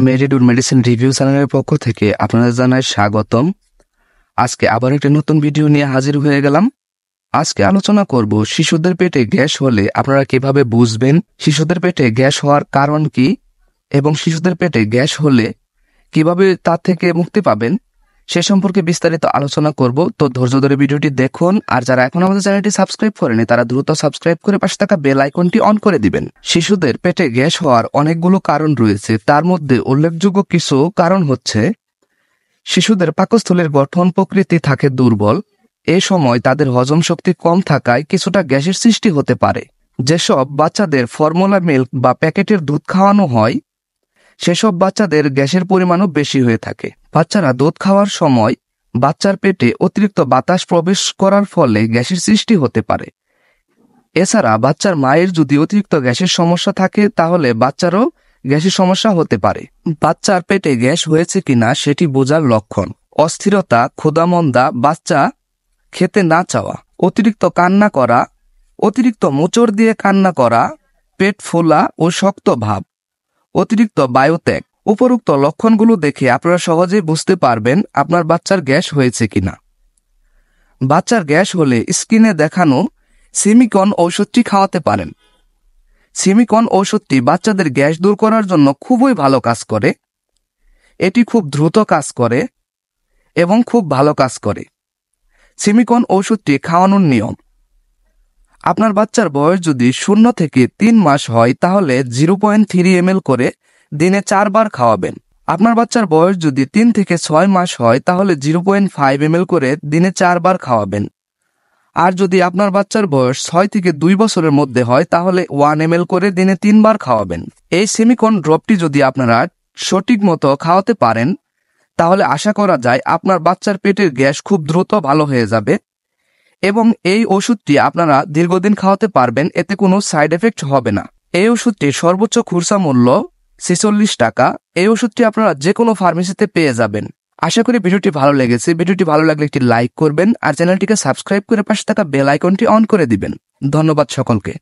মেডিডুর medicine review চ্যানেলের পক্ষ থেকে আপনাদের জানাই স্বাগতম। আজকে আবার একটি নতুন ভিডিও নিয়ে হাজির হয়ে গেলাম। আজকে আলোচনা করব শিশুদের পেটে গ্যাস হলে আপনারা কিভাবে বুঝবেন, শিশুদের পেটে গ্যাস হওয়ার কারণ কি এবং শিশুদের পেটে গ্যাস হলে কিভাবে তা থেকে মুক্তি পাবেন সে সম্পর্কে বিস্তারিত আলোচনা করব। তো ধৈর্য ধরে ভিডিওটি দেখুন, আর যারা এখন আমাদের চ্যানেলটি সাবস্ক্রাইব করেনি তারা দ্রুত সাবস্ক্রাইব করে পাশে থাকা বেল আইকনটি অন করে দিবেন। শিশুদের পেটে গ্যাস হওয়ার অনেকগুলো কারণ রয়েছে, তার মধ্যে উল্লেখযোগ্য কিছু কারণ হচ্ছে শিশুদের পাকস্থলীর গঠন প্রকৃতি থাকে দুর্বল। এ সময় তাদের হজম শক্তি কম থাকায় কিছুটা গ্যাসের সৃষ্টি হতে পারে। যেসব বাচ্চাদের ফর্মুলা মিল্ক বা প্যাকেটের দুধ খাওয়ানো হয় সেসব বাচ্চাদের গ্যাসের পরিমাণও বেশি হয়ে থাকে। বাচ্চারা দুধ খাওয়ার সময় বাচ্চার পেটে অতিরিক্ত বাতাস প্রবেশ করার ফলে গ্যাসের সৃষ্টি হতে পারে। এছাড়া বাচ্চার মায়ের যদি অতিরিক্ত গ্যাসের সমস্যা থাকে তাহলে বাচ্চারও গ্যাসের সমস্যা হতে পারে। বাচ্চার পেটে গ্যাস হয়েছে কিনা সেটি বোঝার লক্ষণ: অস্থিরতা, ক্ষুধামন্দা, বাচ্চা খেতে না চাওয়া, অতিরিক্ত কান্না করা, অতিরিক্ত মোচড় দিয়ে কান্না করা, পেট ফোলা ও শক্ত ভাব, অতিরিক্ত বায়ুত্যাগ। উপরোক্ত লক্ষণগুলো দেখে আপনারা সহজেই বুঝতে পারবেন আপনার বাচ্চার গ্যাস হয়েছে কিনা। বাচ্চার গ্যাস হলে স্ক্রিনে দেখানো সিমিকন ঔষধটি খাওয়াতে পারেন। সিমিকন ঔষধটি বাচ্চাদের গ্যাস দূর করার জন্য খুবই ভালো কাজ করে। এটি খুব দ্রুত কাজ করে এবং খুব ভালো কাজ করে। সিমিকন ঔষধটি খাওয়ানোর নিয়ম: আপনার বাচ্চার বয়স যদি 0 থেকে 3 মাস হয় তাহলে 0.3 ml করে দিনে 4 বার খাওয়াবেন। আপনার বাচ্চার বয়স যদি 3 থেকে 6 মাস হয় তাহলে 0.5 ml করে দিনে 4 বার খাওয়াবেন। আর যদি আপনার বাচ্চার বয়স 6 থেকে 2 বছরের মধ্যে হয় তাহলে 1 ml করে দিনে 3 বার খাওয়াবেন। এই সিমিকন ড্রপটি যদি আপনারা সঠিক মতো খাওয়াতে পারেন তাহলে আশা করা যায় আপনার বাচ্চার পেটের গ্যাস খুব দ্রুত ভালো হয়ে যাবে এবং এই ওষুধটি আপনারা দীর্ঘদিন খাওয়াতে পারবেন, এতে কোনো সাইড এফেক্ট হবে না। এই ওষুধটির সর্বোচ্চ খুচরা মূল্য 46 টাকা। এই ওষুধটি আপনারা যে কোনো ফার্মেসিতে পেয়ে যাবেন। আশা করি ভিডিওটি ভালো লেগেছে। ভিডিওটি ভালো লাগলে একটি লাইক করবেন আর চ্যানেলটিকে সাবস্ক্রাইব করে পাশে থাকা বেল আইকনটি অন করে দিবেন। ধন্যবাদ সকলকে।